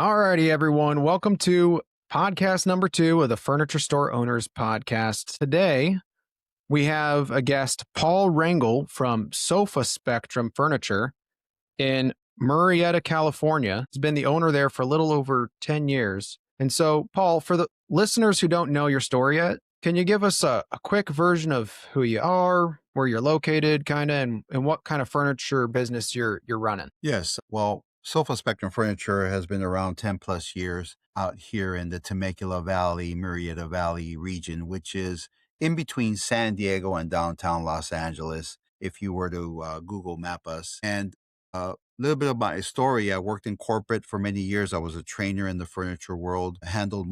Alrighty, everyone. Welcome to podcast number 2 of the Furniture Store Owners Podcast. Today, we have a guest, Paul Rangel from Sofa Spectrum Furniture in Murrieta, California. He's been the owner there for a little over 10 years. And so, Paul, for the listeners who don't know your story yet, can you give us a quick version of who you are, where you're located, kind of, and what kind of furniture business you're running? Yes. Well, Sofa Spectrum Furniture has been around 10 plus years out here in the Temecula Valley, Murrieta Valley region, which is in between San Diego and downtown Los Angeles, if you were to Google map us. And a little bit of my story, I worked in corporate for many years. I was a trainer in the furniture world, handled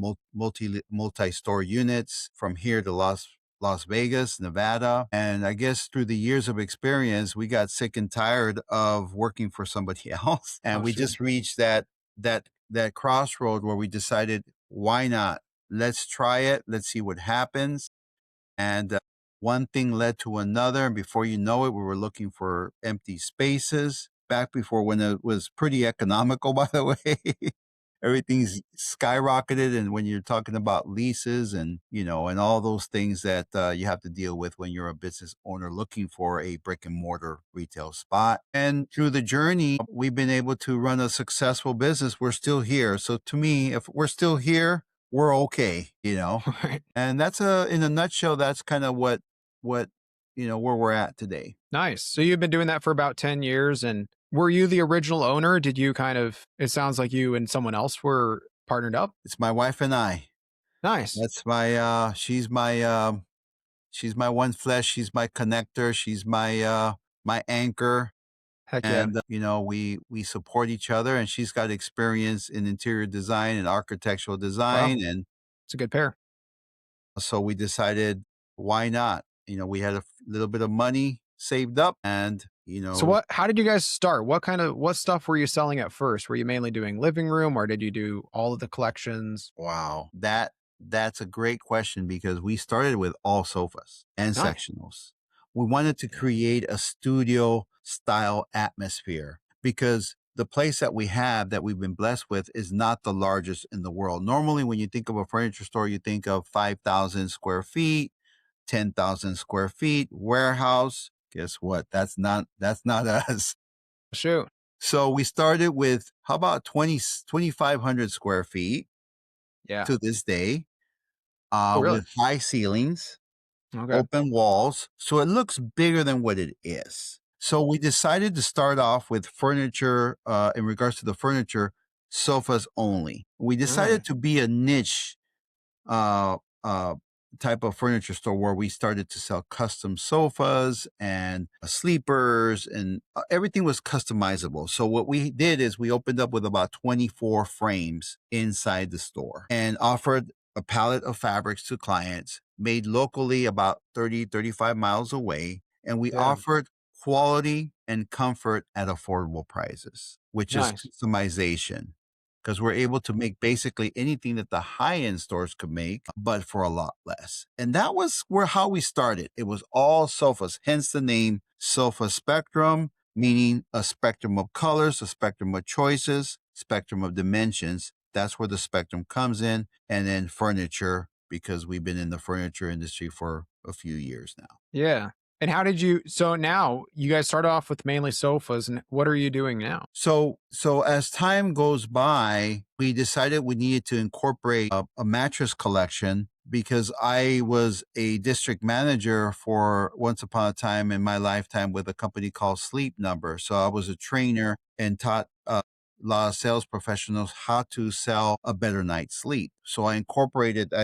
multi-store units from here to Las Vegas, Nevada. And I guess through the years of experience, we got sick and tired of working for somebody else. And Oh, we sure. just reached that crossroad where we decided, why not? Let's try it. Let's see what happens. And one thing led to another. And before you know it, we were looking for empty spaces back before when it was pretty economical, by the way. Everything's skyrocketed. And when you're talking about leases and, and all those things that you have to deal with when you're a business owner looking for a brick and mortar retail spot. And through the journey, we've been able to run a successful business. We're still here. So to me, if we're still here, we're okay. Right. And that's in a nutshell, that's kind of what, where we're at today. Nice. So you've been doing that for about 10 years. And were you the original owner? Did you it sounds like you and someone else were partnered up? It's my wife and I. Nice. That's she's my one flesh. She's my connector. She's my anchor. Heck yeah. And, we support each other, and she's got experience in interior design and architectural Wow. design. And It's a good pair. so we decided, why not? We had a little bit of money saved up and, So how did you guys start? What stuff were you selling at first? Were you mainly doing living room or did you do all of the collections? wow, that's a great question because we started with all sofas and Nice. sectionals. We wanted to create a studio style atmosphere because the place that we have that we've been blessed with is not the largest in the world. Normally, when you think of a furniture store, you think of 5,000 square feet, 10,000 square feet, warehouse. Guess what? That's not us. Shoot. So we started with how about 2,500 square feet Yeah. to this day, Oh, really? with high ceilings, Okay. open walls. So it looks bigger than what it is. So we decided to start off with furniture, in regards to the furniture, sofas only. We Mm. decided to be a niche uh, uh, type of furniture store where we started to sell custom sofas and sleepers, and everything was customizable. So what we did is we opened up with about 24 frames inside the store and offered a palette of fabrics to clients made locally about 30, 35 miles away. And we Yeah. offered quality and comfort at affordable prices, which is Nice. customization because we're able to make basically anything that the high end stores could make, but for a lot less. And that was how we started. It was all sofas, hence the name Sofa Spectrum, meaning a spectrum of colors, a spectrum of choices, spectrum of dimensions. That's where the spectrum comes in. And then furniture, because we've been in the furniture industry for a few years now. Yeah. And so now you guys started off with mainly sofas and what are you doing now? So as time goes by, we decided we needed to incorporate a mattress collection because I was a district manager for once upon a time in my lifetime with a company called Sleep Number. So I was a trainer and taught a lot of sales professionals how to sell a better night's sleep. So I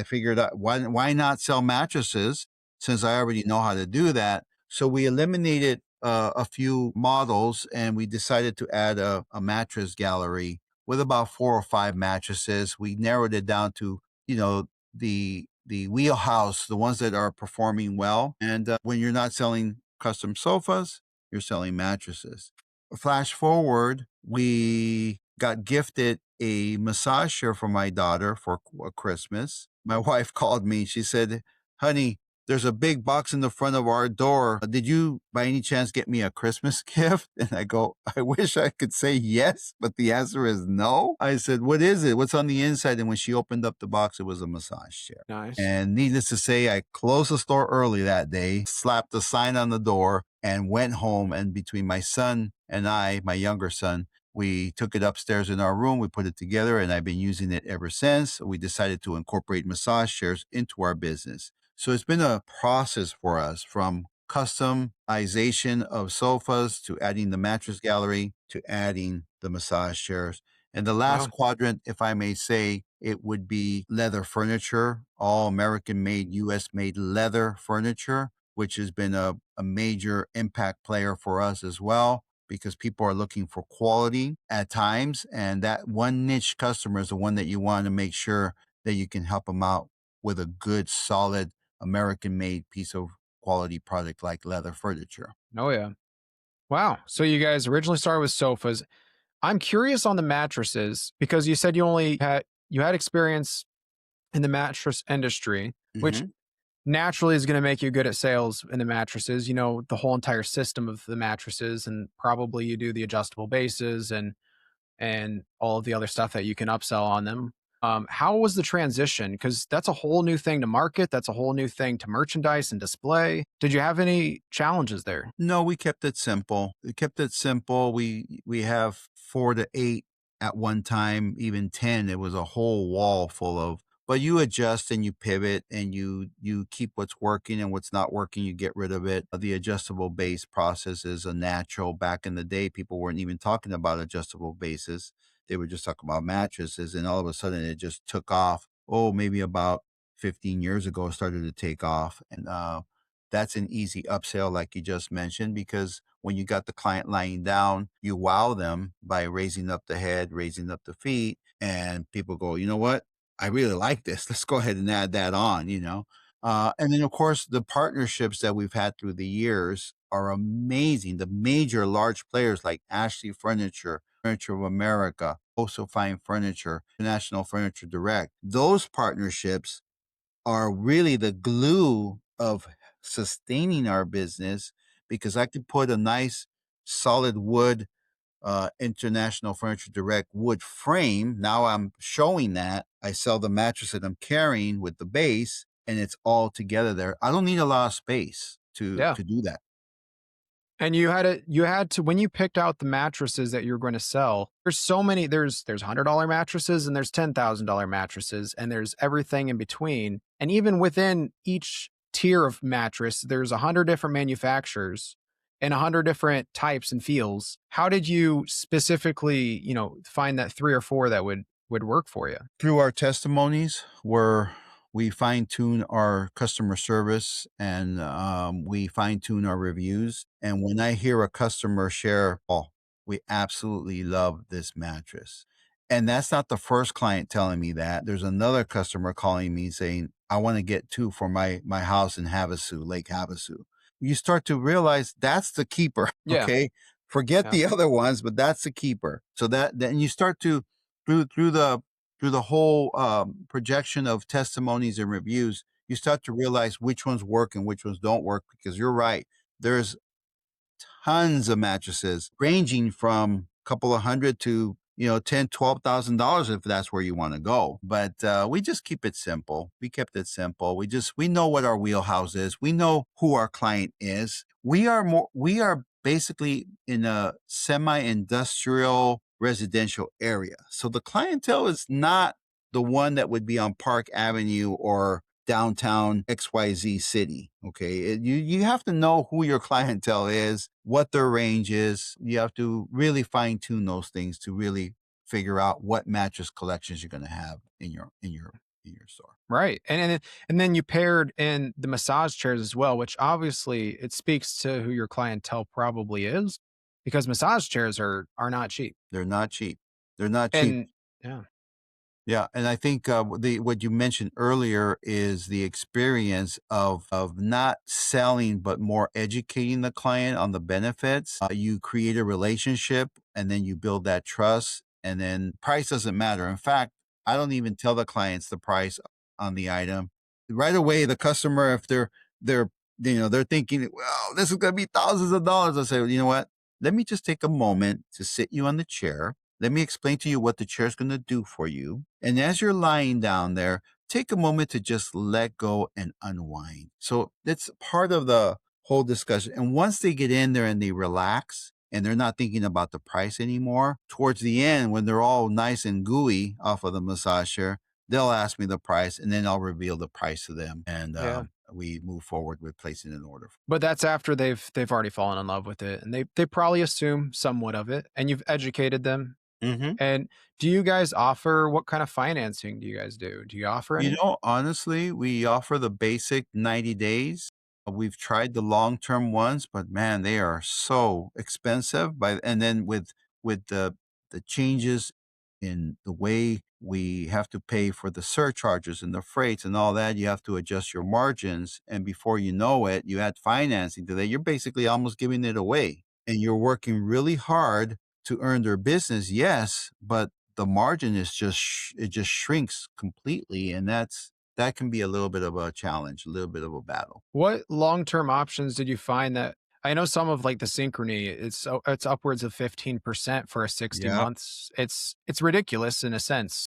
figured out why not sell mattresses since I already know how to do that. So we eliminated a few models and we decided to add a mattress gallery with about 4 or 5 mattresses. We narrowed it down to, the wheelhouse, the ones that are performing well. And when you're not selling custom sofas, you're selling mattresses. Flash forward, we got gifted a massage chair for my daughter for Christmas. My wife called me. She said, honey, there's a big box in the front of our door. Did you by any chance get me a Christmas gift? And I go, I wish I could say yes, but the answer is no. I said, what is it? What's on the inside? And when she opened up the box, it was a massage chair. Nice. And needless to say, I closed the store early that day, slapped a sign on the door, and went home. And between my son and I, my younger son, we took it upstairs in our room, we put it together, and I've been using it ever since. We decided to incorporate massage chairs into our business. So it's been a process for us from customization of sofas to adding the mattress gallery to adding the massage chairs. And the last Wow. quadrant, if I may say, it would be leather furniture, all American made, US made leather furniture, which has been a major impact player for us as well because people are looking for quality at times. And that one niche customer is the one that you want to make sure that you can help them out with a good, solid American made piece of quality product like leather furniture. Oh yeah. Wow. So you guys originally started with sofas. I'm curious on the mattresses because you said you had experience in the mattress industry, which Hmm. naturally is going to make you good at sales in the mattresses. You know the whole entire system of the mattresses, and probably you do the adjustable bases and all of the other stuff that you can upsell on them. How was the transition? Because that's a whole new thing to market. That's a whole new thing to merchandise and display. Did you have any challenges there? No, we kept it simple. We kept it simple. We have 4 to 8 at one time, even 10. It was a whole wall full of. But you adjust and you pivot and you keep what's working and what's not working. You get rid of it. The adjustable base process is a natural. Back in the day, people weren't even talking about adjustable bases. They were just talking about mattresses, and all of a sudden, it just took off. Oh, maybe about 15 years ago, it started to take off, and that's an easy upsell, like you just mentioned, because when you got the client lying down, you wow them by raising up the head, raising up the feet, and people go, you know what? I really like this. Let's go ahead and add that on. And then, of course, the partnerships that we've had through the years are amazing. The major large players like Ashley Furniture, Furniture of America, Also Fine Furniture, National Furniture Direct. Those partnerships are really the glue of sustaining our business because I could put a nice solid wood International Furniture Direct wood frame. Now I'm showing that I sell the mattress that I'm carrying with the base and it's all together there. I don't need a lot of space to Yeah. to do that. And you had to when you picked out the mattresses that you're going to sell, there's so many there's $100 mattresses and there's $10,000 mattresses and there's everything in between. And even within each tier of mattress, there's 100 different manufacturers and 100 different types and feels. How did you specifically, find that 3 or 4 that would work for you? Through our testimonies where we fine tune our customer service and we fine tune our reviews. And when I hear a customer share, oh, we absolutely love this mattress. And that's not the first client telling me that. There's another customer calling me saying, I want to get two for my house in Havasu, Lake Havasu. You start to realize that's the keeper. Yeah. Okay. Forget Yeah. the other ones, but that's the keeper. So that then you start to through the whole projection of testimonies and reviews, you start to realize which ones work and which ones don't work. Because you're right, there's tons of mattresses ranging from a couple of hundred to $10,000, $12,000 if that's where you want to go. But we just keep it simple. We kept it simple. We know what our wheelhouse is. We know who our client is. We are basically in a semi-industrial residential area. So the clientele is not the one that would be on Park Avenue or downtown XYZ city. Okay. You have to know who your clientele is, what their range is. You have to really fine tune those things to really figure out what mattress collections you're going to have in your store. Right. And then you paired in the massage chairs as well, which obviously it speaks to who your clientele probably is because massage chairs are not cheap. They're not cheap. They're not cheap. And yeah. Yeah, and I think the what you mentioned earlier is the experience of not selling but more educating the client on the benefits. You create a relationship, and then you build that trust, and then price doesn't matter. In fact, I don't even tell the clients the price on the item right away. The customer, if they're they're thinking, well, this is going to be thousands of dollars. I say, well, you know what? Let me just take a moment to sit you on the chair. Let me explain to you what the chair is going to do for you. And as you're lying down there, take a moment to just let go and unwind. So that's part of the whole discussion. And once they get in there and they relax and they're not thinking about the price anymore, towards the end, when they're all nice and gooey off of the massage chair, they'll ask me the price and then I'll reveal the price to them. And Yeah. we move forward with placing an order. But that's after they've already fallen in love with it, and they probably assume somewhat of it, and you've educated them. Mm-hmm. And do you guys offer what kind of financing do you guys do? Do you offer any? Honestly, we offer the basic 90 days. We've tried the long-term ones, but man, they are so expensive. And then with the changes in the way we have to pay for the surcharges and the freights and all that, you have to adjust your margins. And before you know it, you add financing to that. You're basically almost giving it away. And you're working really hard to earn their business, yes, but the margin is it just shrinks completely, and that can be a little bit of a challenge, a little bit of a battle. What long-term options did you find that I know some of like the Synchrony, it's upwards of 15% for a 60 Yeah. months. It's ridiculous in a sense.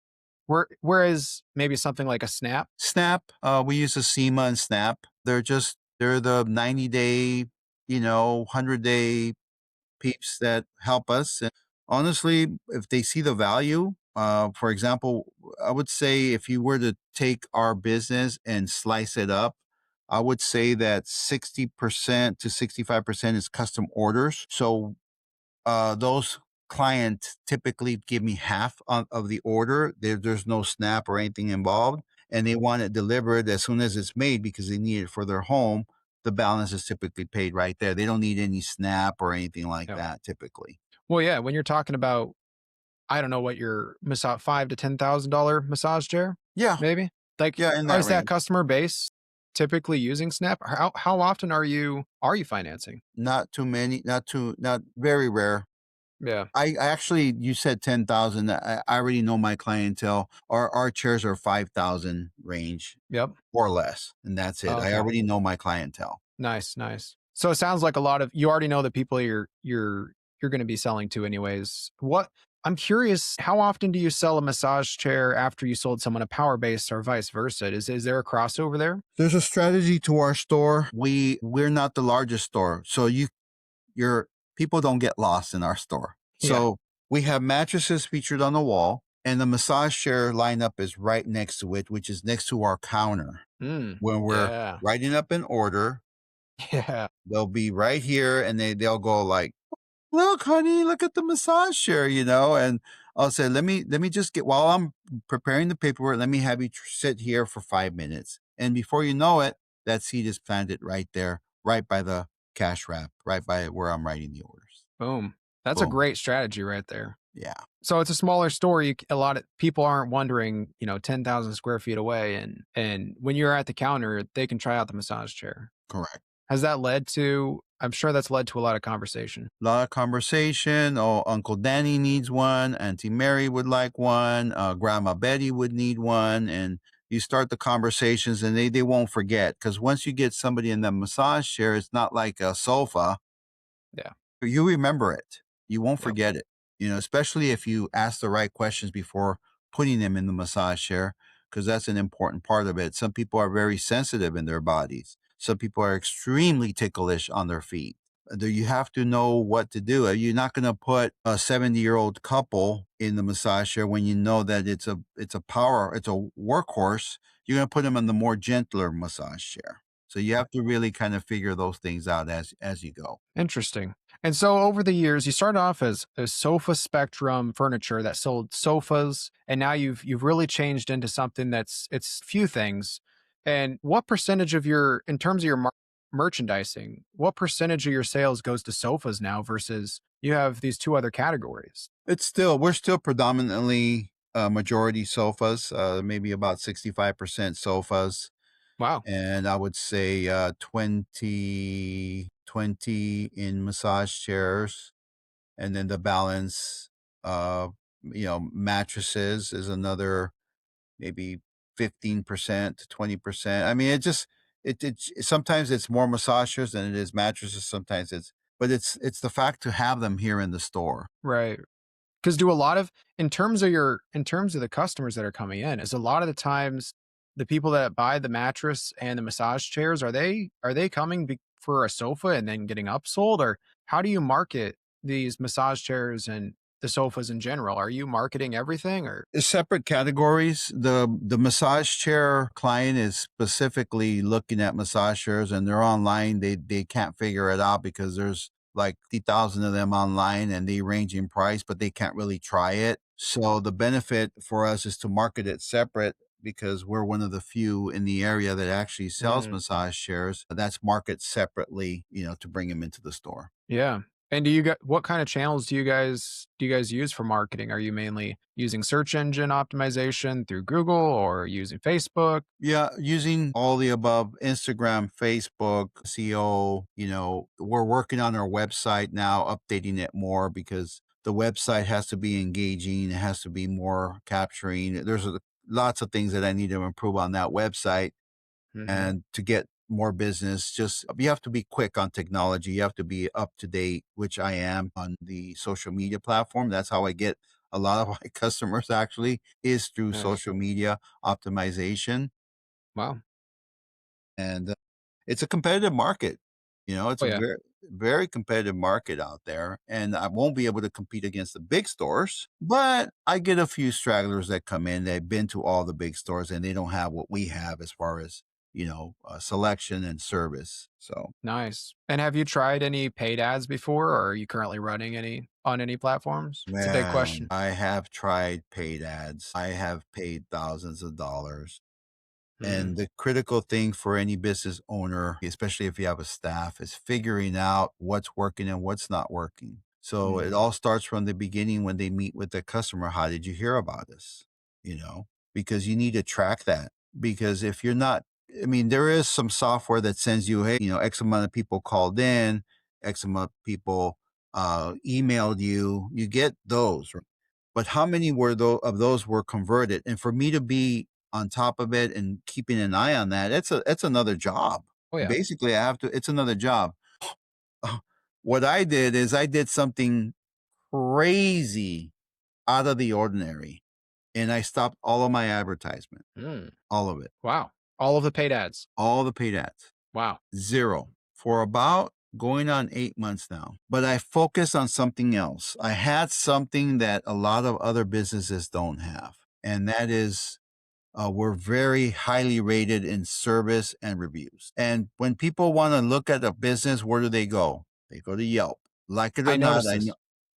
Whereas maybe something like a Snap. Snap, we use a SEMA and Snap. They're the 90-day, 100-day peeps that help us. And honestly, if they see the value, for example, I would say if you were to take our business and slice it up, I would say that 60% to 65% is custom orders. So those clients typically give me half of the order. There's no snap or anything involved, and they want it delivered as soon as it's made because they need it for their home. The balance is typically paid right there. They don't need any snap or anything like Yeah. that typically. Well, yeah, when you're talking about I don't know what your massage $5,000 to $10,000 massage chair, Yeah, maybe? Like, yeah, in that is that range. customer base typically using Snap? How often are you financing? Not too many, not very rare. Yeah. I actually, you said 10,000. I already know my clientele. Our chairs are 5,000 range Yep. or less, and that's it. I Okay. already know my clientele. Nice, nice. So it sounds like a lot of you already know the people you're gonna be selling to anyways. What I'm curious, how often do you sell a massage chair after you sold someone a power base or vice versa? Is there a crossover there? There's a strategy to our store. We're not the largest store, so your people don't get lost in our store. Yeah. So we have mattresses featured on the wall, and the massage chair lineup is right next to it, which is next to our counter. Mm. When we're Yeah. writing up an order, Yeah. they'll be right here, and they'll go like, "Look, honey, look at the massage chair," and I'll say, let me just get while I'm preparing the paperwork, let me have you sit here for 5 minutes, and before you know it, that seat is planted right there, right by the cash wrap, right by where I'm writing the orders. Boom. That's a Boom. great strategy right there. Yeah, So it's a smaller store. A lot of people aren't wondering, 10,000 square feet away. And when you're at the counter, they can try out the massage chair. correct. Has that led to, I'm sure that's led to a lot of conversation. A lot of conversation. Oh, Uncle Danny needs one. Auntie Mary would like one. Grandma Betty would need one. And you start the conversations and they won't forget. Because once you get somebody in the massage chair, it's not like a sofa. Yeah. You remember it. You won't Yep. forget it. Especially if you ask the right questions before putting them in the massage chair, because that's an important part of it. Some people are very sensitive in their bodies. Some people are extremely ticklish on their feet. You have to know what to do. You're not going to put a 70-year-old couple in the massage chair when you know that it's a workhorse. You're going to put them in the more gentler massage chair. So you have to really kind of figure those things out as you go. Interesting. And so over the years, you started off as a sofa spectrum furniture that sold sofas, and now you've really changed into something it's few things. And what percentage of your, in terms of your merchandising, what percentage of your sales goes to sofas now versus you have these two other categories? We're still predominantly majority sofas, maybe about 65% sofas. Wow. And I would say 20 in massage chairs. And then the balance, uh, mattresses is another maybe 15% to 20%. I mean, It's sometimes it's more massage chairs than it is mattresses. Sometimes but it's the fact to have them here in the store. Right. Because do a lot of in terms of the customers that are coming in, is a lot of the times the people that buy the mattress and the massage chairs, are they coming for a sofa and then getting upsold? Or how do you market these massage chairs and the sofas in general? Are you marketing everything or Separate categories. The massage chair client is specifically looking at massage chairs, and they're online. They can't figure it out because there's like 50,000 of them online, and they range in price, but they can't really try it. So the benefit for us is to market it separate because we're one of the few in the area that actually sells Mm, massage chairs. That's market separately, to bring them into the store. yeah. And do you get what kind of channels do you guys use for marketing? Are you mainly using search engine optimization through Google or using Facebook? Yeah, using all the above, Instagram, Facebook, SEO, we're working on our website now, updating it more because the website has to be engaging, it has to be more capturing. There's lots of things that I need to improve on that website Mhm. and to get more business. Just you have to be quick on technology, you have to be up to date, which I am on the social media platform. That's how I get a lot of my customers actually is through Nice. social media optimization. Wow. And it's a competitive market. It's Oh, a yeah. very, very competitive market out there. And I won't be able to compete against the big stores, but I get a few stragglers that come in. They've been to all the big stores and they don't have what we have as far as, selection and service. So, Nice. And have you tried any paid ads before, or are you currently running any on any platforms? It's a big man, question. I have tried paid ads. I have paid thousands of dollars. Mm, And the critical thing for any business owner, especially if you have a staff, is figuring out what's working and what's not working. So it mm, all starts from the beginning when they meet with the customer. How did you hear about us? Because you need to track that. Because if you're not, I mean, there is some software that sends you, hey, X amount of people called in, X amount of people emailed you. You get those, right? But how many of those were converted? And for me to be on top of it and keeping an eye on that, it's another job. oh, yeah. Basically, I have to it's another job. What I did is I did something crazy out of the ordinary, and I stopped all of my advertisement, Mm, all of it, wow. All of the paid ads. all the paid ads, Wow. 0 for about going on 8 months now. But I focused on something else. I had something that a lot of other businesses don't have, and that is we're very highly rated in service and reviews. And when people want to look at a business, where do they go? They go to Yelp. Like it I or not, noticed this.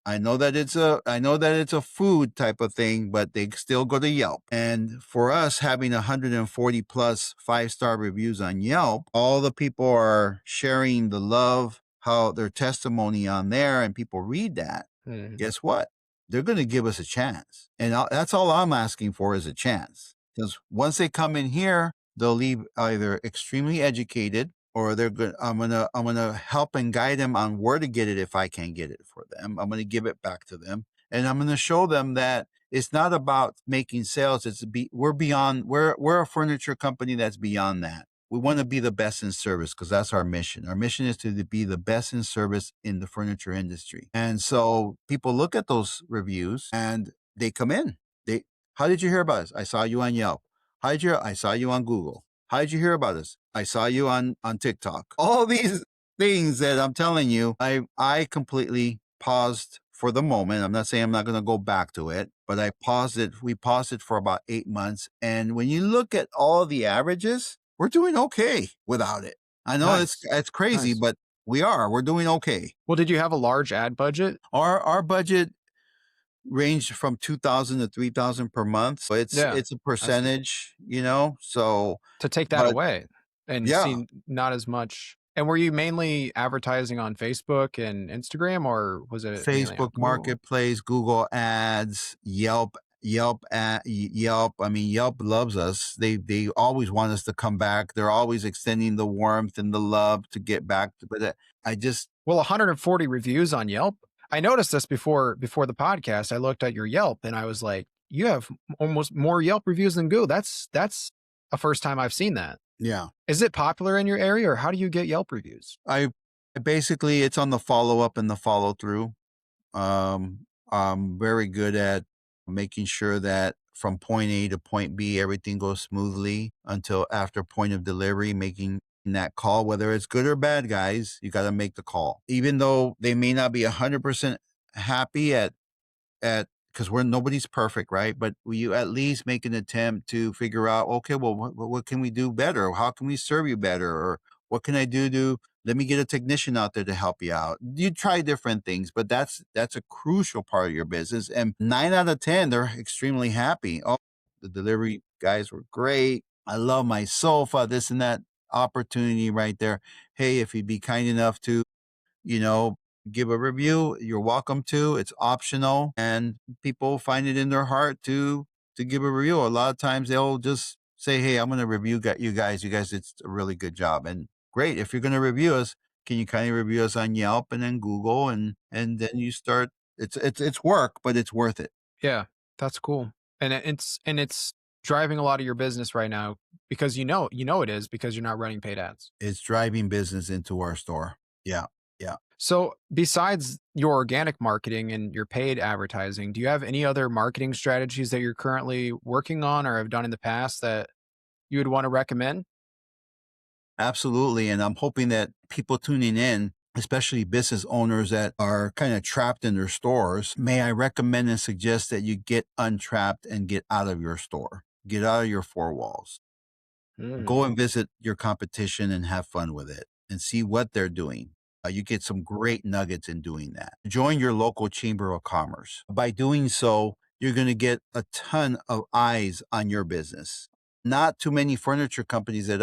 I know that it's a food type of thing, but they still go to Yelp. And for us having 140 plus 5-star reviews on Yelp, all the people are sharing the love, how their testimony on there, and people read that. Mm, Guess what? They're going to give us a chance. And that's all I'm asking for is a chance. Because once they come in here, they'll leave either extremely educated or they're good. I'm gonna help and guide them on where to get it if I can get it for them. I'm gonna give it back to them. And I'm gonna show them that it's not about making sales. We're beyond we're a furniture company that's beyond that. We want to be the best in service because that's our mission. Our mission is to be the best in service in the furniture industry. And so people look at those reviews and they come in. They How did you hear about us? I saw you on Yelp. I saw you on Google. How did you hear about us? I saw you on TikTok. All these things that I'm telling you, I completely paused for the moment. I'm not saying I'm not going to go back to it, but I paused it. We paused it for about 8 months. And when you look at all the averages, we're doing okay without it. I know nice. it's crazy, Nice. but we're doing okay. Well, did you have a large ad budget? Our budget ranged from 2,000 to 3,000 per month. So Yeah. it's a I see. percentage, so To take that but away and yeah, see not as much. And were you mainly advertising on Facebook and Instagram, or was it mainly on Facebook Google? Marketplace, Google Ads, Yelp. I mean, Yelp loves us. They always want us to come back. They're always extending the warmth and the love to get back. But I just Well, 140 reviews on Yelp. I noticed this before the podcast. I looked at your Yelp and I was like, you have almost more Yelp reviews than Google. That's a first time I've seen that. Yeah. Is it popular in your area, or how do you get Yelp reviews? I basically it's on the follow up and the follow through. I'm very good at making sure that from point A to point B, everything goes smoothly until after point of delivery, making that call, whether it's good or bad, guys, you got to make the call. Even though they may not be 100% happy at because we're nobody's perfect, right? But you at least make an attempt to figure out, okay, well, what can we do better? How can we serve you better? Or what can I do to let me get a technician out there to help you out? You try different things, but that's a crucial part of your business. And 9 out of 10, they're extremely happy. Oh, the delivery guys were great. I love my sofa, this and that opportunity right there. Hey, if you'd be kind enough to you know, give a review. You're welcome to. It's optional, and people find it in their heart to give a review. A lot of times they'll just say, "Hey, I'm going to review you guys. You guys did a really good job." And great, if you're going to review us, can you kindly review us on Yelp and then Google and then you start. It's work, but it's worth it. Yeah, that's cool. And it's driving a lot of your business right now because it is because you're not running paid ads. It's driving business into our store. Yeah, yeah. So, besides your organic marketing and your paid advertising, do you have any other marketing strategies that you're currently working on or have done in the past that you would want to recommend? Absolutely. And I'm hoping that people tuning in, especially business owners that are kind of trapped in their stores, may I recommend and suggest that you get untrapped and get out of your store, get out of your four walls, Mm. go and visit your competition and have fun with it and see what they're doing. You get some great nuggets in doing that. Join your local chamber of commerce. By doing so, you're going to get a ton of eyes on your business. Not too many furniture companies that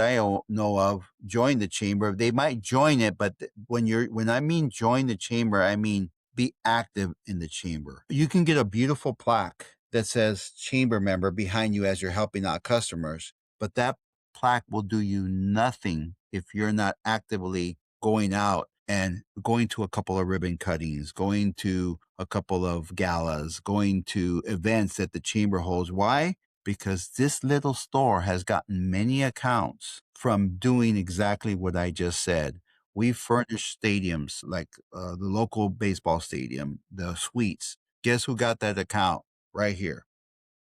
know of join the chamber. They might join it, but when I mean join the chamber, I mean be active in the chamber. You can get a beautiful plaque that says chamber member behind you as you're helping out customers, but that plaque will do you nothing if you're not actively going out and going to a couple of ribbon cuttings, going to a couple of galas, going to events that the chamber holds. Why? Because this little store has gotten many accounts from doing exactly what I just said. We furnish stadiums like the local baseball stadium, the suites. Guess who got that account? Right here.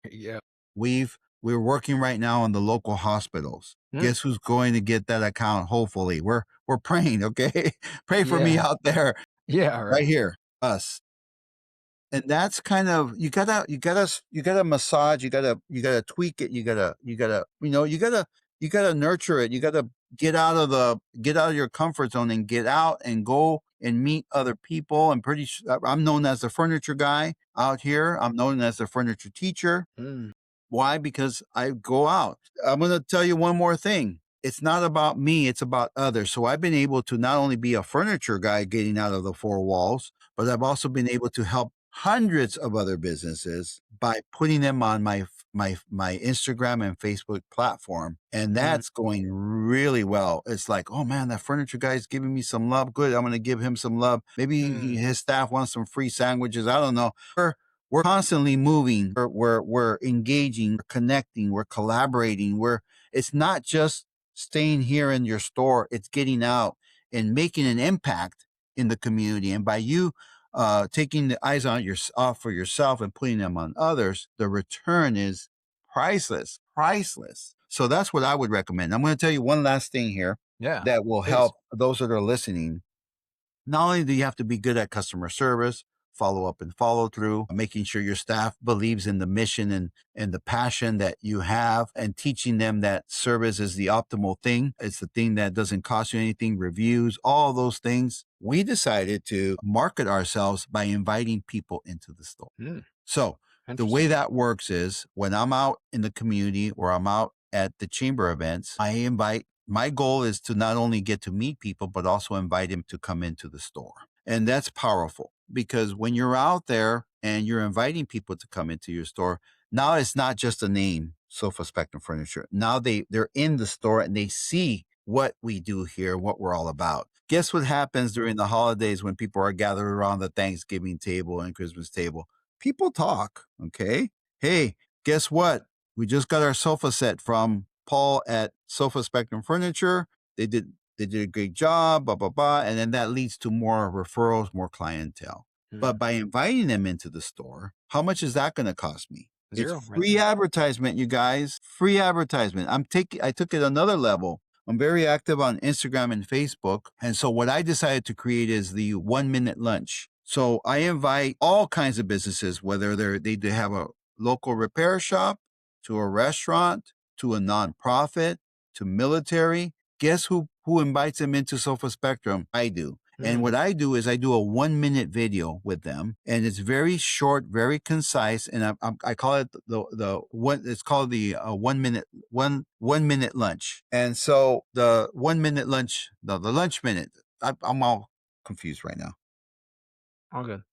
Yeah. We're working right now on the local hospitals. Mm. Guess who's going to get that account? Hopefully, we're praying. Okay, pray for me Yeah. out there, Yeah, right right. here, us. And that's kind of you gotta massage. You gotta tweak it. You gotta nurture it. You gotta get out of your comfort zone and get out and go and meet other people. I'm known as the furniture guy out here. I'm known as the furniture teacher. Mm. Why? Because I go out. I'm going to tell you one more thing. It's not about me, it's about others. So I've been able to not only be a furniture guy getting out of the four walls, but I've also been able to help hundreds of other businesses by putting them on my Instagram and Facebook platform. And Mm. that's going really well. It's like, oh man, that furniture guy's giving me some love. Good. I'm going to give him some love. Maybe Mm. his staff wants some free sandwiches. I don't know. We're constantly moving. We're engaging, we're connecting, we're collaborating. It's not just staying here in your store, it's getting out and making an impact in the community. And by you taking the eyes off for yourself and putting them on others, the return is priceless, priceless. So that's what I would recommend. I'm going to tell you one last thing here Yeah. that will Please. help those that are listening. Not only do you have to be good at customer service, follow up and follow through, making sure your staff believes in the mission and the passion that you have, and teaching them that service is the optimal thing. It's the thing that doesn't cost you anything, reviews, all those things. We decided to market ourselves by inviting people into the store. Mm. So the way Interesting. that works is when I'm out in the community or I'm out at the chamber events, my goal is to not only get to meet people, but also invite them to come into the store. And that's powerful because when you're out there and you're inviting people to come into your store, now it's not just a name, Sofa Spectrum Furniture. Now they're in the store and they see what we do here, what we're all about. Guess what happens during the holidays when people are gathered around the Thanksgiving table and Christmas table? People talk, okay? Hey, guess what? We just got our sofa set from Paul at Sofa Spectrum Furniture. They did a great job, blah, blah, blah. And then that leads to more referrals, more clientele. But Mm. by inviting them into the store, how much is that going to cost me? It's Zero right free there. advertisement, you guys. Free advertisement. I took it another level. I'm very active on Instagram and Facebook. And so what I decided to create is the 1 minute lunch. So I invite all kinds of businesses, whether they have a local repair shop, to a restaurant, to a nonprofit, to military. Guess who invites them into Sofa Spectrum? I do. And Mm. what I do is I do a 1 minute video with them, and it's very short, very concise, and I call it the one. It's called the 1 minute 1 minute lunch. And so the 1 minute lunch, the lunch minute. I'm all confused right now. All good.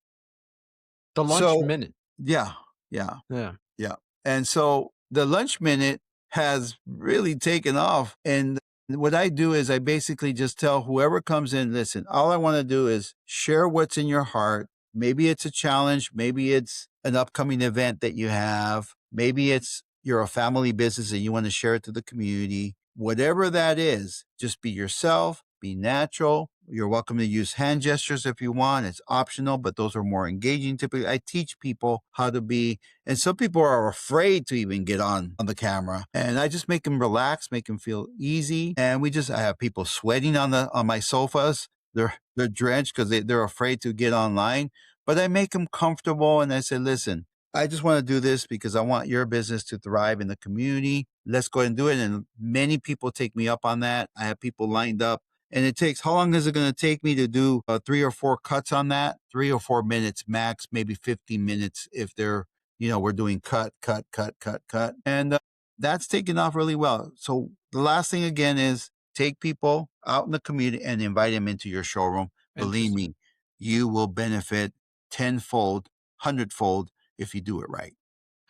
The lunch So minute. yeah, yeah. Yeah. Yeah. And so the lunch minute has really taken off. And what I do is I basically just tell whoever comes in, listen, all I want to do is share what's in your heart. Maybe it's a challenge. Maybe it's an upcoming event that you have. Maybe you're a family business and you want to share it to the community. Whatever that is, just be yourself, be natural. You're welcome to use hand gestures if you want. It's optional, but those are more engaging. Typically, I teach people how to be, and some people are afraid to even get on the camera. And I just make them relax, make them feel easy. And I have people sweating on my sofas. They're drenched because they're afraid to get online. But I make them comfortable, and I say, listen, I just want to do this because I want your business to thrive in the community. Let's go ahead and do it. And many people take me up on that. I have people lined up. And how long is it going to take me to do 3 or 4 cuts on that? 3 or 4 minutes max, maybe 15 minutes if we're doing cut, cut, cut, cut, cut. And that's taken off really well. So the last thing again is take people out in the community and invite them into your showroom. Believe Interesting. me, you will benefit tenfold, hundredfold if you do it right.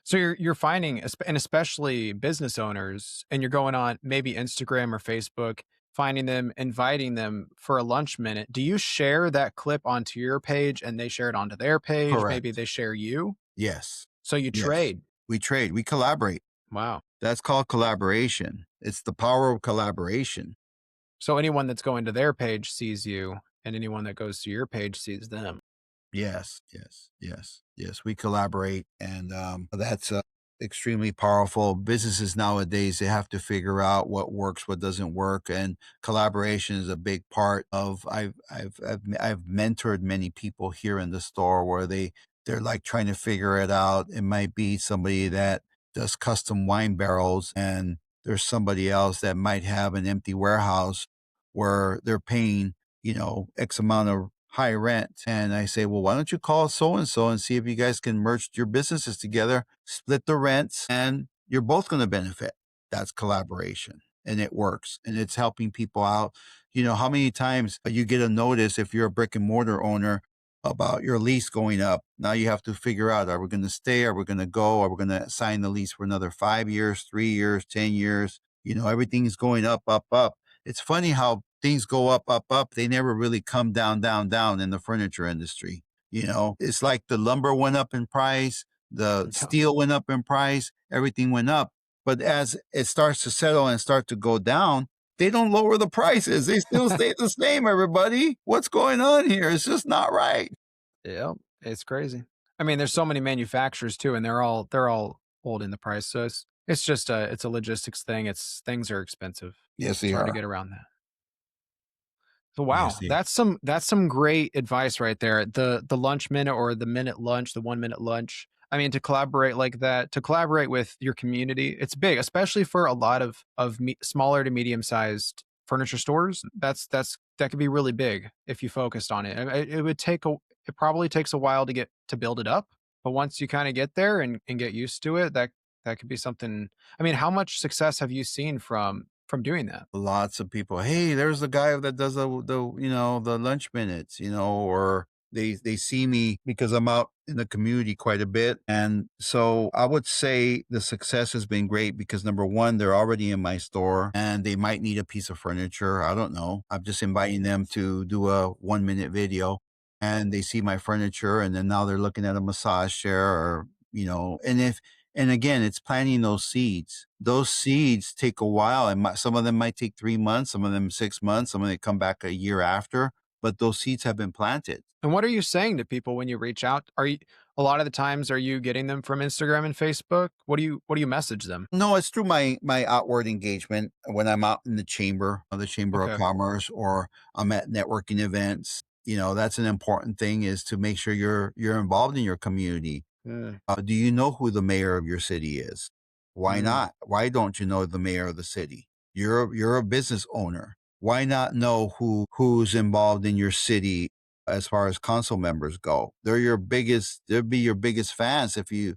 So you're finding, and especially business owners, and you're going on maybe Instagram or Facebook, finding them, inviting them for a lunch minute. Do you share that clip onto your page and they share it onto their page? Maybe Correct. they share you. Yes. So you Yes. trade. We trade, we collaborate. Wow. That's called collaboration. It's the power of collaboration. So anyone that's going to their page sees you, and anyone that goes to your page sees them. Yes, yes, yes, yes. We collaborate, and that's extremely powerful. Businesses nowadays, they have to figure out what works, what doesn't work, and collaboration is a big part of. I've mentored many people here in the store where they're like trying to figure it out. It might be somebody that does custom wine barrels, and there's somebody else that might have an empty warehouse where they're paying X amount of high rent. And I say, well, why don't you call so and so and see if you guys can merge your businesses together, split the rents, and you're both going to benefit. That's collaboration. And it works. And it's helping people out. How many times you get a notice if you're a brick and mortar owner about your lease going up? Now you have to figure out, are we going to stay? Are we going to go? Are we going to sign the lease for another 5 years, 3 years, 10 years? Everything's going up, up, up. It's funny how things go up, up, up. They never really come down, down, down in the furniture industry. It's like the lumber went up in price, the Yeah. steel went up in price, everything went up. But as it starts to settle and start to go down, they don't lower the prices. They still stay the same, everybody. What's going on here? It's just not right. Yep. It's crazy. I mean, there's so many manufacturers too, and they're all holding the price. So it's just it's a logistics thing. Things are expensive. Yes, It's they hard to are. get around that. So Yes, wow, they that's some great advice right there. The lunch minute or the minute lunch, the 1 minute lunch. I mean, to collaborate like that, to collaborate with your community, it's big, especially for a lot of smaller to medium sized furniture stores. That could be really big if you focused on it. It probably takes a while to build it up, but once you kind of get there and get used to it, that could be something. I mean, how much success have you seen from doing that? lots of people, hey, there's the guy that does the lunch minutes, or they see me because I'm out in the community quite a bit. And so I would say the success has been great because number one, they're already in my store and they might need a piece of furniture. I don't know. I'm just inviting them to do a 1 minute video and they see my furniture and then now they're looking at a massage chair or and And again, it's planting those seeds. Those seeds take a while, and some of them might take 3 months, some of them 6 months, some of them come back a year after. But those seeds have been planted. And what are you saying to people when you reach out? Are you a lot of the times are you getting them from Instagram and Facebook? What do you message them? No, it's through my outward engagement when I'm out in the chamber of Okay. commerce, or I'm at networking events. That's an important thing, is to make sure you're involved in your community. Mm, Do you know who the mayor of your city is? Why mm, not? Why don't you know the mayor of the city? You're a business owner. Why not know who's involved in your city as far as council members go? They'll be your biggest fans if you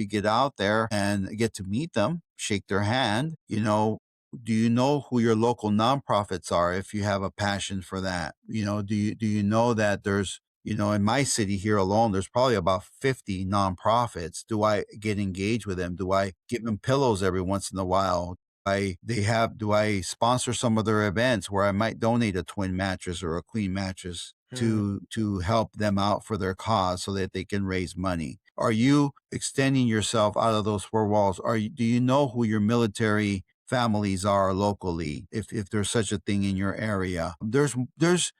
get out there and get to meet them, shake their hand. Do you know who your local nonprofits are if you have a passion for that? Do you know that there's in my city here alone, there's probably about 50 nonprofits. Do I get engaged with them? Do I give them pillows every once in a while? Do I sponsor some of their events where I might donate a twin mattress or a queen mattress mm. to help them out for their cause so that they can raise money? Are you extending yourself out of those four walls? Do you know who your military families are locally, if there's such a thing in your area? There's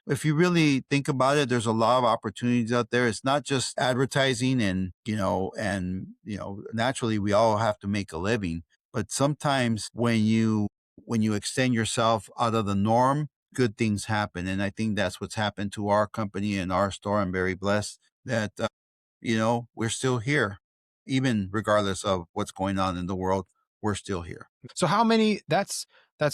if you really think about it, there's a lot of opportunities out there. It's not just advertising, and naturally we all have to make a living, but sometimes when you extend yourself out of the norm, good things happen. And I think that's what's happened to our company and our store. I'm very blessed that we're still here, even regardless of what's going on in the world. We're still here. So how many that's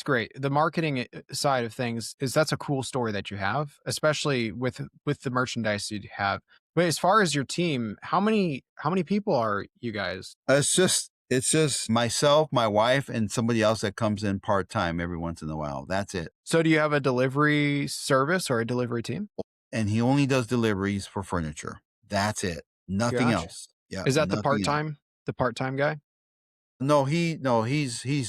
great. The marketing side of things is that's a cool story that you have, especially with the merchandise you have. But as far as your team, how many people are you guys? It's just myself, my wife, and somebody else that comes in part time every once in a while. That's it. So do you have a delivery service or a delivery team? And he only does deliveries for furniture. That's it. Nothing Gotcha. else. Yeah, Is that nothing else. the part-time guy? No, he's he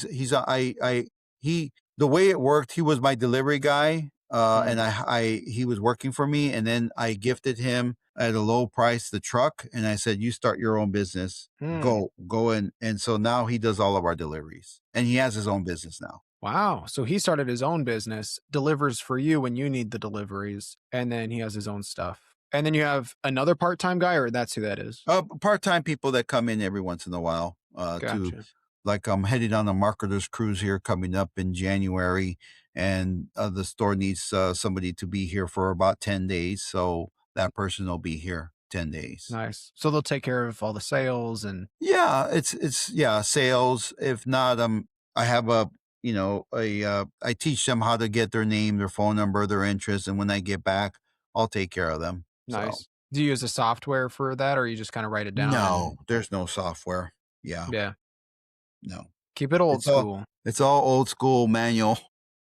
the way it worked, he was my delivery guy, and Mm, he was working for me, and then I gifted him at a low price the truck, and I said, "You start your own business, mm. go," and so now he does all of our deliveries, and he has his own business now. Wow. So he started his own business, delivers for you when you need the deliveries, and then he has his own stuff. And then you have another part-time guy, or that's who that is? Part-time people that come in every once in a while, Gotcha. like, I'm headed on a marketers cruise here coming up in January, and the store needs somebody to be here for about 10 days. So that person will be here 10 days. Nice. So they'll take care of all the sales and Yeah, it's sales. If not, I have I teach them how to get their name, their phone number, their interest, and when I get back, I'll take care of them. So nice. Do you use a software for that or you just kind of write it down and no, there's no software. Yeah, yeah, no. keep it old It's all school. it's all old school manual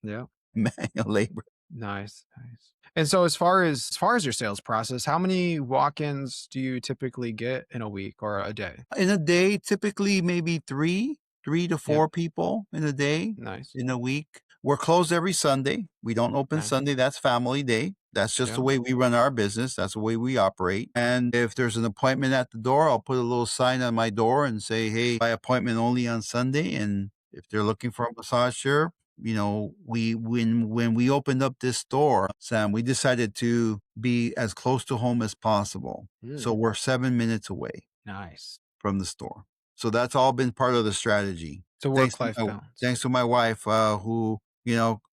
Yeah. manual labor. Nice. Nice. And so as far as your sales process, how many walk-ins do you typically get in a week or a day? In a day, typically maybe three to Yep. four people in a day, Nice. in a week. We're closed every Sunday. We don't open Nice. Sunday. That's family day. That's just the Yep. way we run our business. That's the way we operate. And if there's an appointment at the door, I'll put a little sign on my door and say, "Hey, by appointment only on Sunday." And if they're looking for a massager, we when we opened up this store, Sam, we decided to be as close to home as possible. So Mm, we're 7 minutes away nice. from the store. So that's all been part of the strategy. So Thanks to work-life my balance. thanks to my wife, who,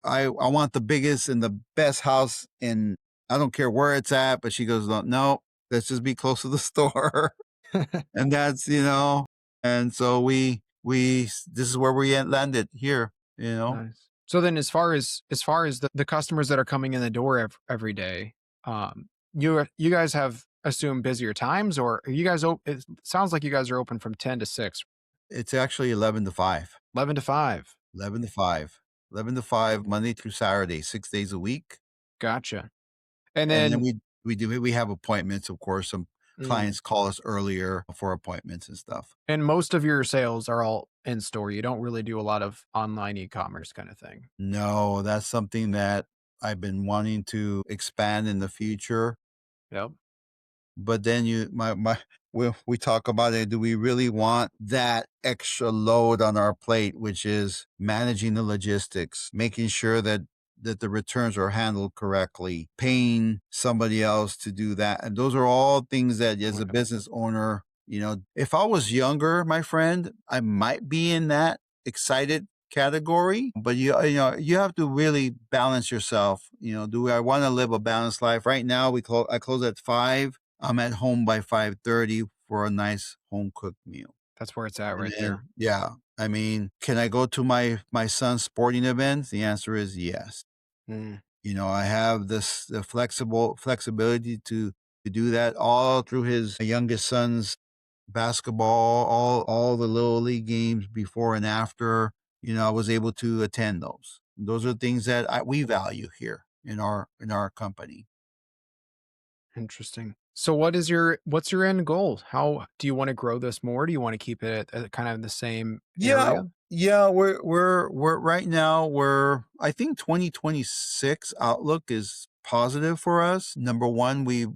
I want the biggest and the best house, and I don't care where it's at, but she goes, "No, let's just be close to the store." And and so this is where we landed here. Nice. So then as far as the customers that are coming in the door every day, you guys have assumed busier times or are you guys it sounds like you guys are open from 10 to 6, It's actually 11 to 5. 11 to 5. 11 to 5. 11 to 5, Monday through Saturday, 6 days a week. Gotcha. And And then then we have appointments, of course. Some mm, clients call us earlier for appointments and stuff. and most of your sales are all in store. You don't really do a lot of online e-commerce kind of thing. No, that's something that I've been wanting to expand in the future. Yep. But then we talk about it. Do we really want that extra load on our plate, which is managing the logistics, making sure that the returns are handled correctly, paying somebody else to do that. And those are all things that as a business owner, if I was younger, my friend, I might be in that excited category, but you have to really balance yourself. Do I want to live a balanced life? Right now I close at 5. I'm at home by 5:30 for a nice home cooked meal. That's where it's at And right then, there. yeah, I mean, can I go to my son's sporting events? The answer is yes. Mm. I have the flexibility to do that all through his youngest son's basketball, all the little league games before and after. I was able to attend those. Those are things that we value here in our company. Interesting. So what's your end goal? How do you want to grow this more? Do you want to keep it at kind of the same Yeah, area? yeah, we're right now I think 2026 outlook is positive for us. Number one, we've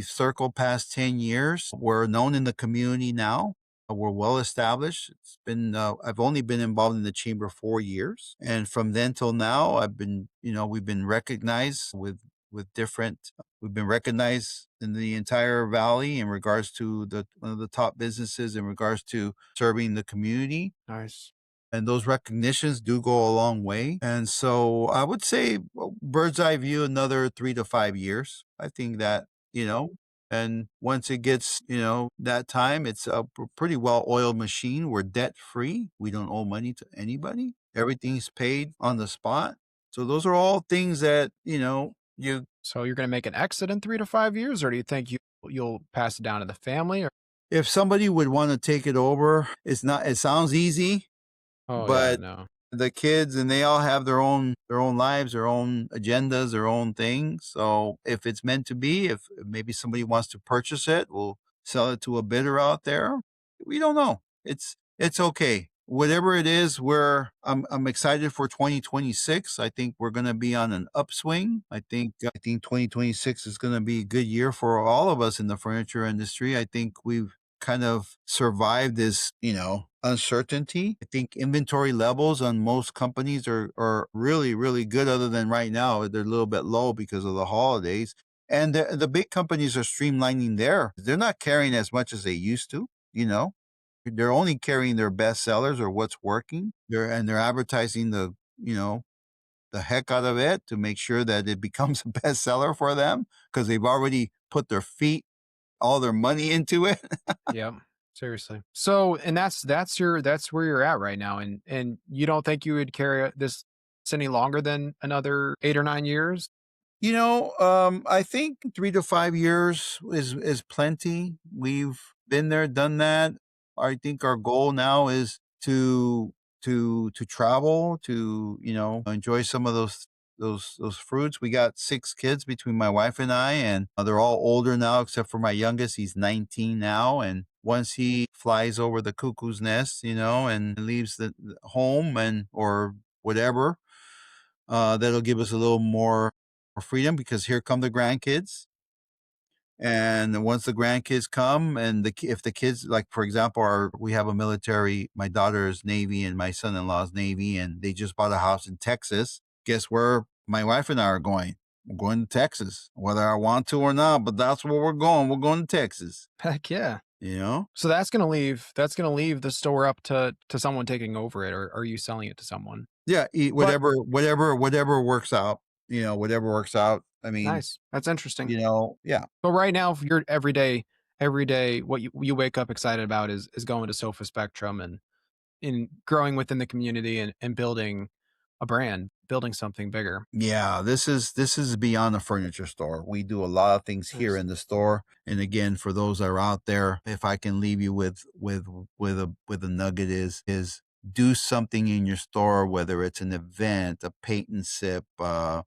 circled past 10 years. We're known in the community now. We're well established. It's been I've only been involved in the chamber 4 years, and from then till now, we've been recognized with different we've been recognized in the entire valley in regards to one of the top businesses in regards to serving the community. Nice. And those recognitions do go a long way. And so I would say, bird's eye view, another 3 to 5 years. I think that, and once it gets, that time, it's a pretty well oiled machine. We're debt free. We don't owe money to anybody. Everything's paid on the spot. So those are all things that, you So you're going to make an exit in 3 to 5 years, or do you think you'll pass it down to the family? Or if somebody would want to take it over, it sounds easy, oh yeah, but no. the kids and they all have their own lives, their own agendas, their own things. So if it's meant to be, if maybe somebody wants to purchase it, we'll sell it to a bidder out there. We don't know. It's okay. Whatever it is, I'm excited for 2026. I think we're going to be on an upswing. I think 2026 is going to be a good year for all of us in the furniture industry. I think we've kind of survive this, uncertainty. I think inventory levels on most companies are really, really good, other than right now. They're a little bit low because of the holidays. And the big companies are streamlining they're not carrying as much as they used to, you know. They're only carrying their best sellers or what's working. They're advertising the heck out of it to make sure that it becomes a bestseller for them because they've already put all their money into it. Yep. Seriously. So, and that's where you're at right now, and you don't think you would carry this any longer than another 8 or 9 years? I think 3 to 5 years is plenty. We've been there, done that. I think our goal now is to travel, to enjoy some of those fruits. We got 6 kids between my wife and I, and they're all older now, except for my youngest. He's 19 now, and once he flies over the cuckoo's nest, and leaves the home and or whatever, that'll give us a little more freedom because here come the grandkids. And once the grandkids come, and if the kids, like for example, we have a military. My daughter's Navy and my son-in-law's Navy, and they just bought a house in Texas. Guess where my wife and I are going? We're going to Texas, whether I want to or not. But that's where we're going. We're going to Texas. Heck yeah. You know? So that's gonna leave the store up to someone taking over it, or are you selling it to someone? Yeah. But Whatever works out. Whatever works out. I mean, nice. That's interesting. yeah. But right now, if you're every day, what you wake up excited about is going to Sofa Spectrum and in growing within the community and building a brand, building something bigger. Yeah, this is beyond a furniture store. We do a lot of things here Nice. in the store. And again, for those that are out there, if I can leave you with a nugget is do something in your store, whether it's an event, a paint and sip,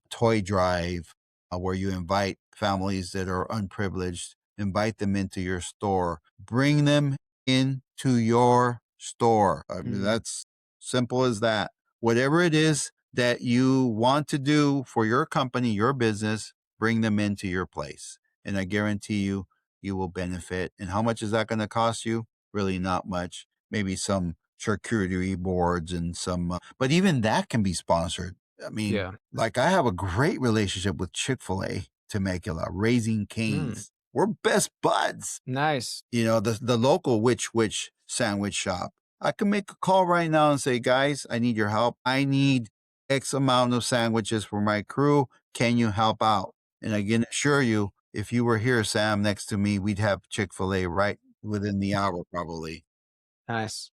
toy drive, where you invite families that are unprivileged, invite them into your store, bring them into your store. I mean, Mm. that's simple as that. Whatever it is that you want to do for your company, your business, bring them into your place. And I guarantee you, you will benefit. And how much is that going to cost you? Really not much. Maybe some charcuterie boards and some, but even that can be sponsored. I mean, Yeah. like I have a great relationship with Chick-fil-A Temecula, Raising Mm, Cane's. We're best buds. nice. You know, the local which sandwich shop. I can make a call right now and say, guys, I need your help. I need X amount of sandwiches for my crew. Can you help out? And I can assure you, if you were here, Sam, next to me, we'd have Chick-fil-A right within the hour, probably. Nice.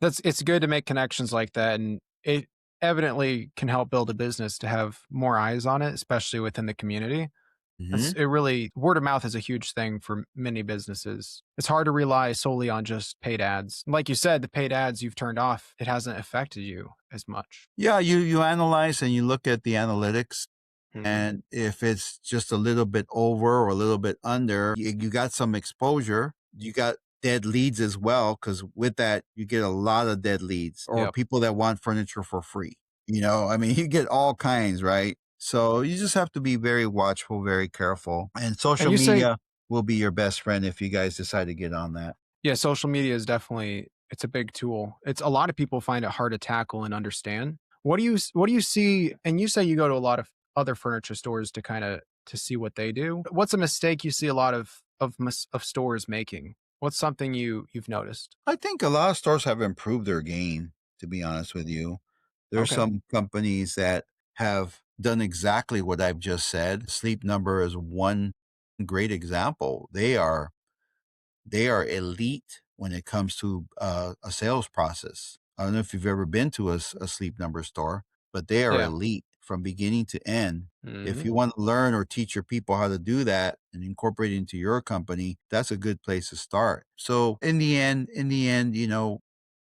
It's good to make connections like that, and it evidently can help build a business to have more eyes on it, especially within the community. Hmm. It really word of mouth is a huge thing for many businesses. It's hard to rely solely on just paid ads. Like you said, the paid ads you've turned off, it hasn't affected you as much. Yeah, you analyze and you look at the analytics. Mhm. And if it's just a little bit over or a little bit under, you got some exposure. You got dead leads as well, because with that, you get a lot of dead leads or Yep. people that want furniture for free. You know, I mean, you get all kinds, right? So you just have to be very watchful, very careful. And And social you say, media will be your best friend if you guys decide to get on that. yeah, social media is definitely it's a big tool. It's a lot of people find it hard to tackle and understand. What do you see? And you say you go to a lot of other furniture stores to kind of to see what they do. What's a mistake you see a lot of stores making? What's something you've noticed? I think a lot of stores have improved their game, to be honest with you. There's Okay. some companies that have done exactly what I've just said. Sleep Number is one great example. They are elite when it comes to a sales process. I don't know if you've ever been to a Sleep Number store, but they are Yeah. elite from beginning to end. If Mhm. you want to learn or teach your people how to do that and incorporate it into your company, that's a good place to start. So in the end,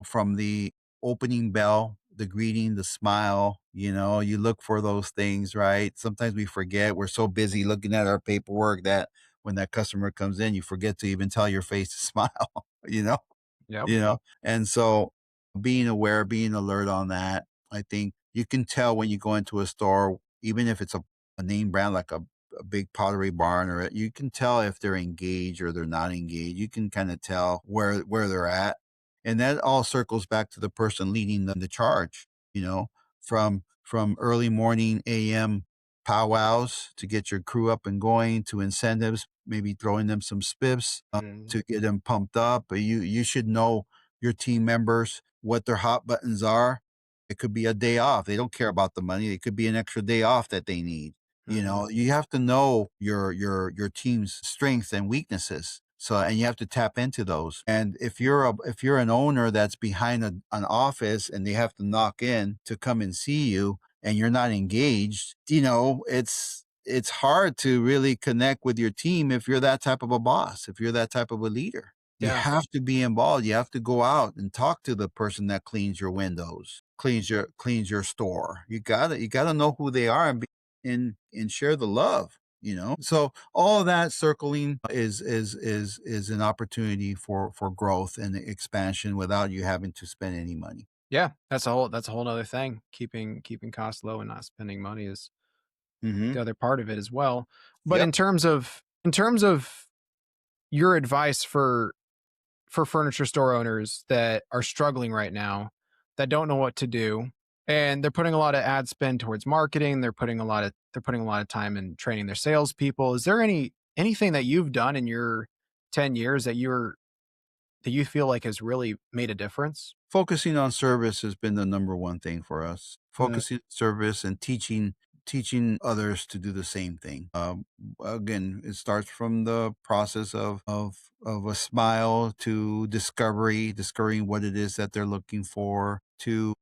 from the opening bell, the greeting, the smile, you look for those things, right? Sometimes we forget. We're so busy looking at our paperwork that when that customer comes in, you forget to even tell your face to smile, you know? Yep. And so being aware, being alert on that, I think you can tell when you go into a store, even if it's a name brand like a big Pottery Barn, or you can tell if they're engaged or they're not engaged. You can kind of tell where they're at. And that all circles back to the person leading the charge, you know, from early morning AM powwows to get your crew up and going, to incentives, maybe throwing them some spiffs Mhm. to get them pumped up. But you should know your team members what their hot buttons are. It could be a day off. They don't care about the money. It could be an extra day off that they need. Mhm. You have to know your team's strengths and weaknesses. So, and you have to tap into those. And if you're an owner that's behind an office and they have to knock in to come and see you, and you're not engaged, it's hard to really connect with your team if you're that type of a boss, if you're that type of a leader. You Yeah. have to be involved. You have to go out and talk to the person that cleans your windows, cleans your store. You gotta know who they are and share the love. So all of that circling is an opportunity for growth and expansion without you having to spend any money. Yeah. That's a whole other thing. Keeping costs low and not spending money is Hmm. the other part of it as well. But Yep. in terms of your advice for furniture store owners that are struggling right now, that don't know what to do, and they're putting a lot of ad spend towards marketing, they're putting a lot of time in training their salespeople. Is there anything that you've done in your 10 years that you feel like has really made a difference? Focusing on service has been the number one thing for us. Mm, Focusing on service and teaching others to do the same thing. Again, it starts from the process of a smile to discovering what it is that they're looking for, to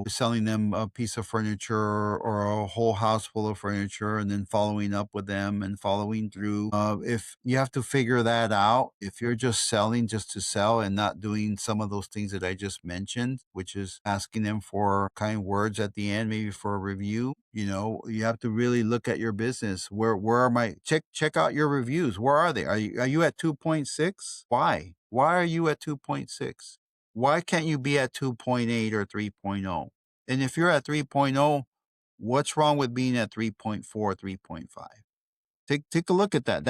selling them a piece of furniture or a whole house full of furniture, and then following up with them and following through. If you have to figure that out, if you're just selling just to sell and not doing some of those things that I just mentioned, which is asking them for kind words at the end, maybe for a review, you have to really look at your business. Where are my check out your reviews? Where are they? Are you at 2.6? Why are you at 2.6? Why can't you be at 2.8 or 3.0? And if you're at 3.0, what's wrong with being at 3.4, 3.5? Take a look at that.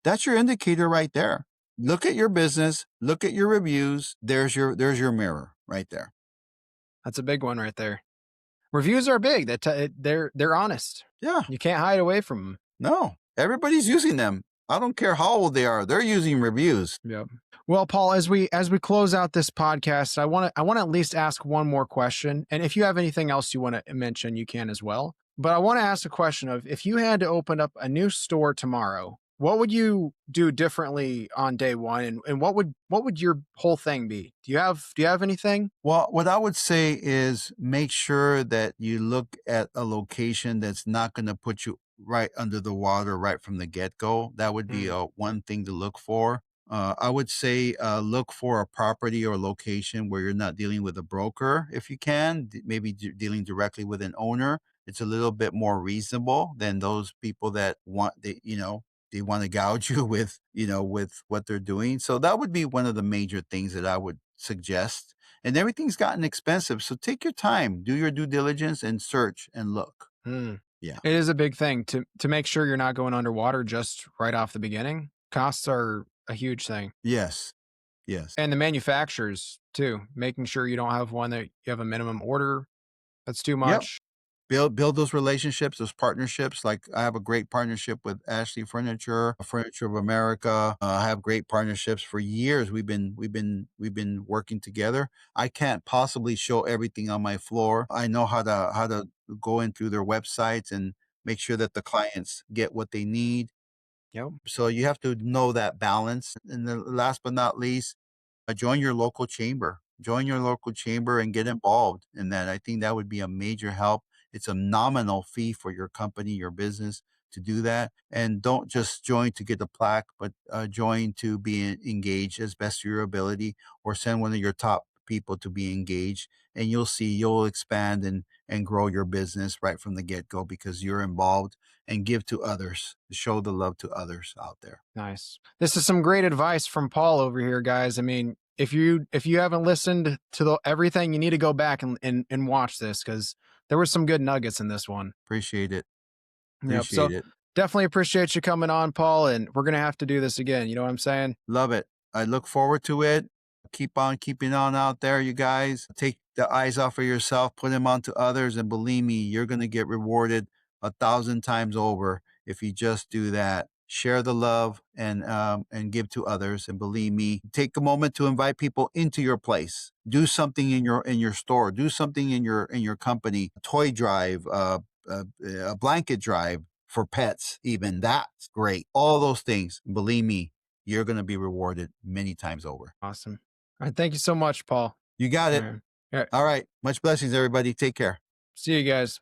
That's your indicator right there. Look at your business, look at your reviews. There's your mirror right there. That's a big one right there. Reviews are big. They're honest. Yeah. You can't hide away from them. No. Everybody's using them. I don't care how old they are. They're using reviews. Yep. Well, Paul, as we close out this podcast, I want to at least ask one more question. And if you have anything else you want to mention, you can as well. But I want to ask a question of, if you had to open up a new store tomorrow, what would you do differently on day one? And what would your whole thing be? Do you have anything? Well, what I would say is make sure that you look at a location that's not going to put you right under the water right from the get go. That would be Mm, one thing to look for. I would say look for a property or location where you're not dealing with a broker if you can, maybe dealing directly with an owner. It's a little bit more reasonable than those people that they want to gouge you with, with what they're doing. So that would be one of the major things that I would suggest. And everything's gotten expensive. So take your time, do your due diligence and search and look. mm. Yeah. It is a big thing to make sure you're not going underwater just right off the beginning. Costs are a huge thing. Yes. Yes. And the manufacturers too, making sure you don't have one that you have a minimum order that's too Yep. much. Build those relationships, those partnerships. Like I have a great partnership with Ashley Furniture of America. I have great partnerships for years. We've been working together. I can't possibly show everything on my floor. I know how to go in through their websites and make sure that the clients get what they need. Yep. So you have to know that balance. And then last but not least, join your local chamber. Join your local chamber and get involved in that. I think that would be a major help. It's a nominal fee for your company, your business to do that. And don't just join to get a plaque, but join to be engaged as best of your ability, or send one of your top people to be engaged. And you'll see you'll expand and grow your business right from the get go because you're involved, and give to others, show the love to others out there. Nice. This is some great advice from Paul over here, guys. I mean, if you haven't listened to everything, you need to go back and watch this, because there were some good nuggets in this one. Appreciate it. Yep. So Appreciate it. definitely appreciate you coming on, Paul. And we're gonna have to do this again. You know what I'm saying? Love it. I look forward to it. Keep on keeping on out there, you guys. Take the eyes off of yourself, put them onto others, and believe me, you're going to get rewarded 1,000 times over if you just do that. Share the love and give to others, and believe me, take a moment to invite people into your place. Do something in your store. Do something in your company. Toy drive, a blanket drive for pets. Even that's great. All those things. Believe me, you're going to be rewarded many times over. Awesome. All right. Thank you so much, Paul. You got All it. right. All right. All right. Much blessings, everybody. Take care. See you guys.